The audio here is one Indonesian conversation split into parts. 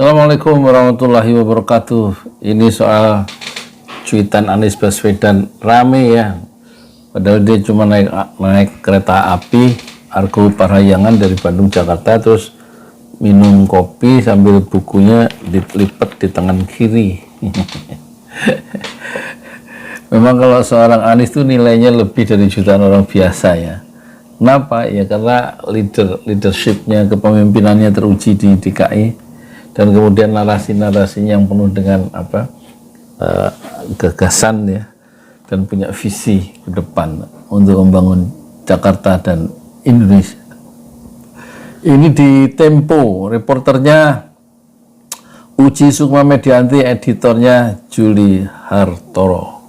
Assalamualaikum warahmatullahi wabarakatuh. Ini soal cuitan Anies Baswedan rame ya. Padahal dia cuma naik kereta api Argo Parahyangan dari Bandung Jakarta, terus minum kopi sambil bukunya dilipat di tangan kiri. Memang kalau seorang Anies itu nilainya lebih dari jutaan orang biasa ya. Kenapa? Ya karena leadershipnya, kepemimpinannya teruji di DKI. Dan kemudian narasi-narasinya yang penuh dengan gagasan ya, dan punya visi ke depan untuk membangun Jakarta dan Indonesia. Ini di Tempo, reporternya Uci Sukma Medianti, editornya Juli Hartoro.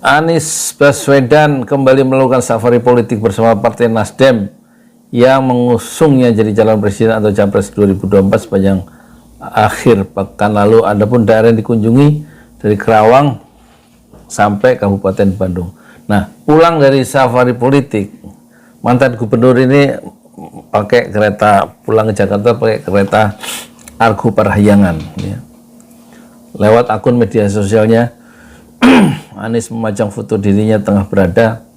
Anies Baswedan kembali melakukan safari politik bersama Partai Nasdem yang mengusungnya jadi calon presiden atau capres 2024 sepanjang akhir pekan lalu. Adapun daerah yang dikunjungi dari Kerawang sampai Kabupaten Bandung. Nah, pulang dari safari politik, mantan gubernur ini pakai kereta pulang ke Jakarta, pakai kereta Argo Parahyangan ya. Lewat akun media sosialnya, Anies memajang foto dirinya tengah berada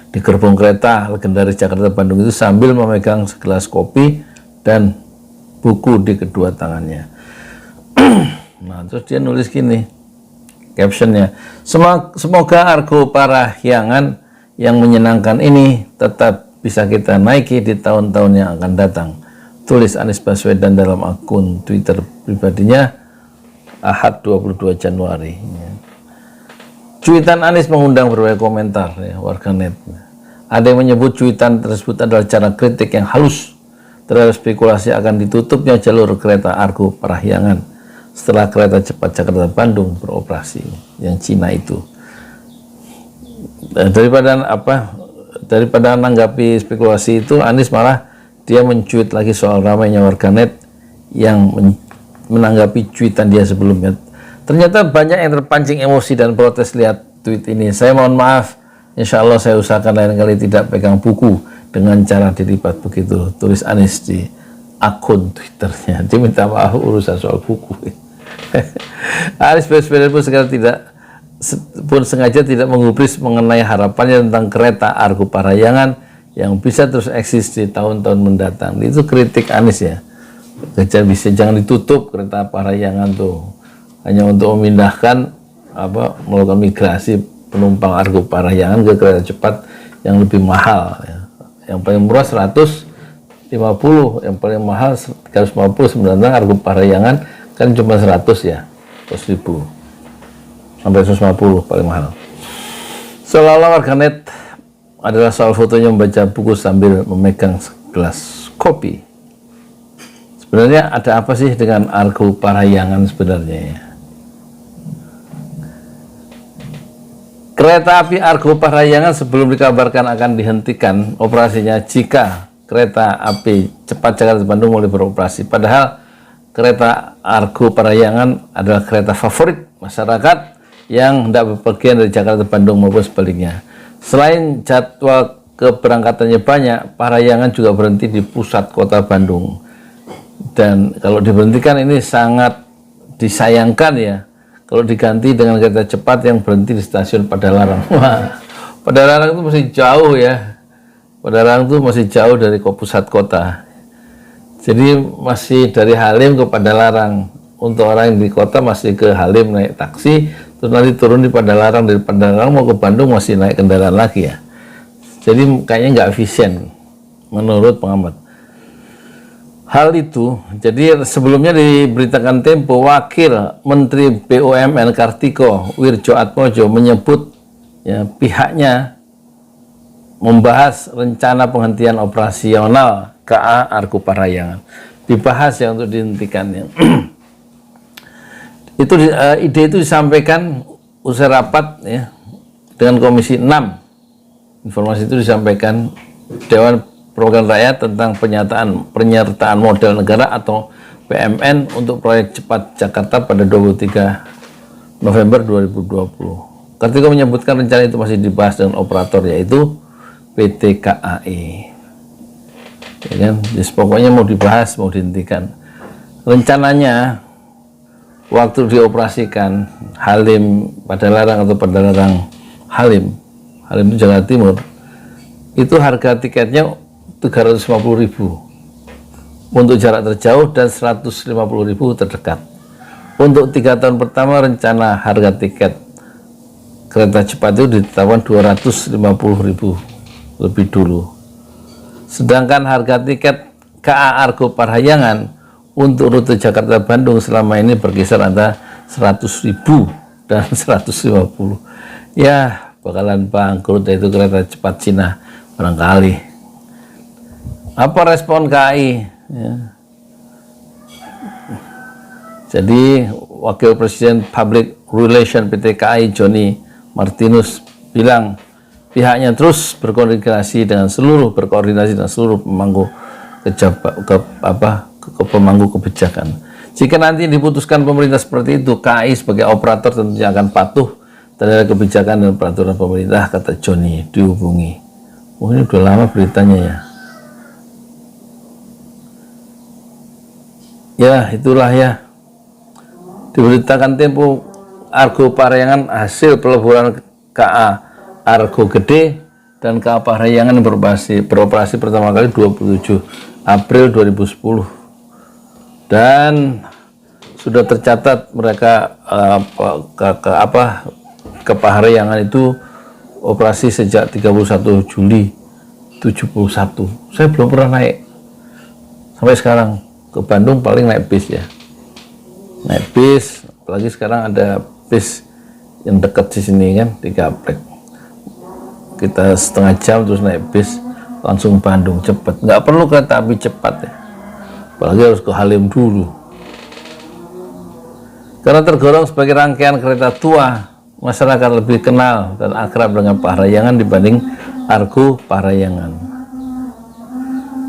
di gerbong kereta legendaris Jakarta Bandung itu sambil memegang segelas kopi dan buku di kedua tangannya. Nah, terus dia nulis gini captionnya, semoga Argo Parahyangan yang menyenangkan ini tetap bisa kita naiki di tahun-tahun yang akan datang, tulis Anies Baswedan dalam akun Twitter pribadinya Ahad 22 Januari. Cuitan Anies mengundang berbagai komentar ya, warganet. Ada yang menyebut cuitan tersebut adalah cara kritik yang halus terhadap spekulasi akan ditutupnya jalur kereta Argo Parahyangan setelah kereta cepat Jakarta Bandung beroperasi yang Cina itu. Daripada menanggapi spekulasi itu, Anies malah dia mencuit lagi soal ramainya warganet yang menanggapi cuitan dia sebelumnya. Ternyata banyak yang terpancing emosi dan protes lihat tweet ini. Saya mohon maaf, insya Allah saya usahakan lain kali tidak pegang buku dengan cara dilipat begitu, tulis Anies di akun Twitternya. Dia minta maaf urusan soal buku. Anies Baswedan pun sengaja tidak mengubris mengenai harapannya tentang kereta Argo Parahyangan yang bisa terus eksis di tahun-tahun mendatang. Itu kritik Anies ya. Jangan ditutup kereta Parahyangan tuh. Hanya untuk memindahkan melakukan migrasi penumpang Argo Parahyangan ke kereta cepat yang lebih mahal ya. Yang paling murah 150, yang paling mahal 350. Sebenarnya Argo Parahyangan kan cuma 100 ya, 100.000 sampai 150 paling mahal. Seolah-olah warganet adalah soal fotonya membaca buku sambil memegang gelas kopi. Sebenarnya ada apa sih dengan Argo Parahyangan sebenarnya ya? Kereta api Argo Parahyangan sebelum dikabarkan akan dihentikan operasinya jika kereta api cepat Jakarta Bandung mulai beroperasi. Padahal kereta Argo Parahyangan adalah kereta favorit masyarakat yang hendak bepergian dari Jakarta Bandung maupun sebaliknya. Selain jadwal keberangkatannya banyak, Parahyangan juga berhenti di pusat kota Bandung. Dan kalau diberhentikan ini sangat disayangkan ya. Kalau diganti dengan kereta cepat yang berhenti di stasiun Padalarang. Wah, Padalarang itu masih jauh ya. Padalarang itu masih jauh dari pusat kota. Jadi masih dari Halim ke Padalarang. Untuk orang yang di kota masih ke Halim naik taksi, terus nanti turun di Padalarang. Dari Padalarang mau ke Bandung masih naik kendaraan lagi ya. Jadi kayaknya nggak efisien menurut pengamat. Hal itu, jadi sebelumnya diberitakan Tempo, Wakil Menteri BUMN Kartiko Wirjoatmojo menyebut ya, pihaknya membahas rencana penghentian operasional KA Argo Parahyangan. Dibahas ya untuk dihentikannya. Ide itu disampaikan usai rapat ya, dengan Komisi 6. Informasi itu disampaikan Dewan Perwakilan Rakyat tentang penyertaan modal negara atau PMN untuk proyek cepat Jakarta pada 23 November 2020. Kartiko menyebutkan rencana itu masih dibahas dengan operator yaitu PT KAI. Ya kan? Jadi pokoknya mau dibahas, mau dihentikan. rencananya waktu dioperasikan Halim Padalarang atau Padalarang Halim itu Jakarta Timur, itu harga tiketnya 350.000 untuk jarak terjauh dan 150.000 terdekat. Untuk 3 tahun pertama rencana harga tiket kereta cepat itu ditetapkan 250.000 lebih dulu. Sedangkan harga tiket KA Argo Parahyangan untuk rute Jakarta-Bandung selama ini berkisar antara 100.000 dan 150. Ya, bakalan bangkrut itu kereta cepat Cina barangkali. Apa respon KAI? Ya. Jadi Wakil Presiden Public Relation PT KAI Joni Martinus bilang pihaknya terus berkoordinasi dengan seluruh pemangku pemangku kebijakan. Jika nanti diputuskan pemerintah seperti itu, KAI sebagai operator tentunya akan patuh terhadap kebijakan dan peraturan pemerintah, kata Joni dihubungi. Oh, ini udah lama beritanya ya. Ya, itulah ya. Diberitakan Tempo Argo Parahyangan hasil peleburan KA Argo Gede dan KA Parahyangan beroperasi pertama kali 27 April 2010. Dan sudah tercatat mereka ke Parahyangan itu operasi sejak 31 Juli 71. Saya belum pernah naik sampai sekarang. Ke Bandung paling naik bis ya, naik bis, apalagi sekarang ada bis yang dekat di sini kan, di Gaplek, kita setengah jam terus naik bis langsung Bandung, cepat, nggak perlu kereta api cepat ya, apalagi harus ke Halim dulu. Karena tergolong sebagai rangkaian kereta tua, masyarakat lebih kenal dan akrab dengan Parahyangan dibanding Argo Parahyangan.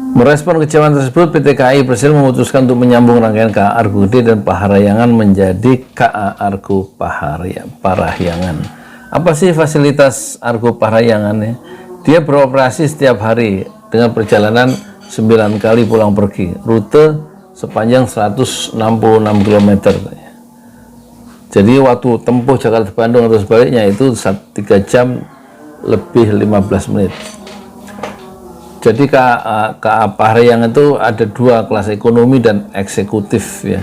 Merespon kecewaan tersebut, PT KAI Persero memutuskan untuk menyambung rangkaian KA Argo Gede dan Parahyangan menjadi KA Argo Parahyangan. Apa sih fasilitas Argo Parahyangan ya? Dia beroperasi setiap hari dengan perjalanan 9 kali pulang pergi, rute sepanjang 166 km. Jadi waktu tempuh Jakarta Bandung atau sebaliknya itu 3 jam lebih 15 menit. Jadi KA Parahyangan itu ada 2 kelas, ekonomi dan eksekutif ya.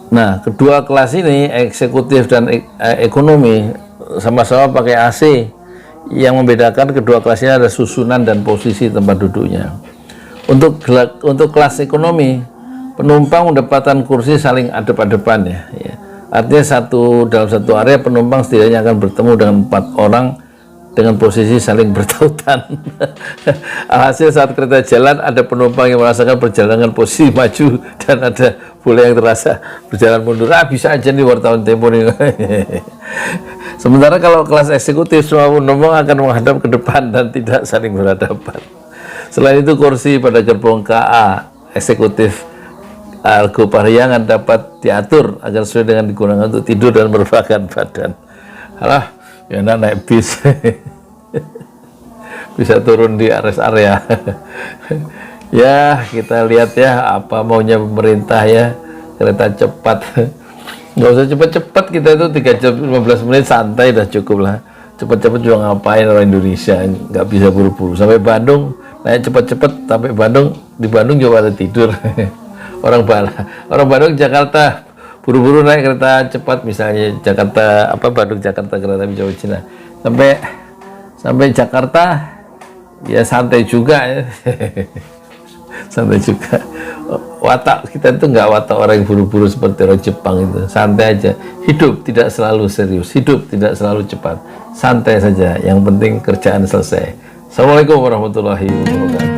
Nah, kedua kelas ini, eksekutif dan ekonomi, sama-sama pakai AC. Yang membedakan kedua kelas ini ada susunan dan posisi tempat duduknya. Untuk kelas ekonomi, penumpang mendapatkan kursi saling hadap-hadapan ya. Artinya dalam satu area penumpang setidaknya akan bertemu dengan 4 orang dengan posisi saling bertautan. Alhasil saat kereta jalan ada penumpang yang merasakan perjalanan posisi maju dan ada pula yang terasa berjalan mundur. Bisa aja nih wartawan Tempo nih. Sementara kalau kelas eksekutif semua penumpang akan menghadap ke depan dan tidak saling berhadapan. Selain itu kursi pada gerbong KA eksekutif Argo Parahyangan dapat diatur agar sesuai dengan digunakan untuk tidur dan merebahkan badan. Alah, ya naik bis bisa turun di rest area. Ya, kita lihat ya apa maunya pemerintah ya, kereta cepat. Nggak usah cepat-cepat, kita itu 3 jam 15 menit santai dah cukup lah. Cepat-cepat juga ngapain orang Indonesia, nggak bisa buru-buru. Sampai Bandung naik cepat-cepat, sampai Bandung, di Bandung juga ada tidur. orang Bandung Jakarta buru-buru naik kereta cepat, misalnya Bandung Jakarta kereta api Jawa Cina, sampai Jakarta ya santai juga ya. Santai juga. Watak kita itu nggak watak orang yang buru-buru seperti orang Jepang itu, santai aja. Hidup tidak selalu serius, hidup tidak selalu cepat, santai saja, yang penting kerjaan selesai. Assalamualaikum warahmatullahi wabarakatuh.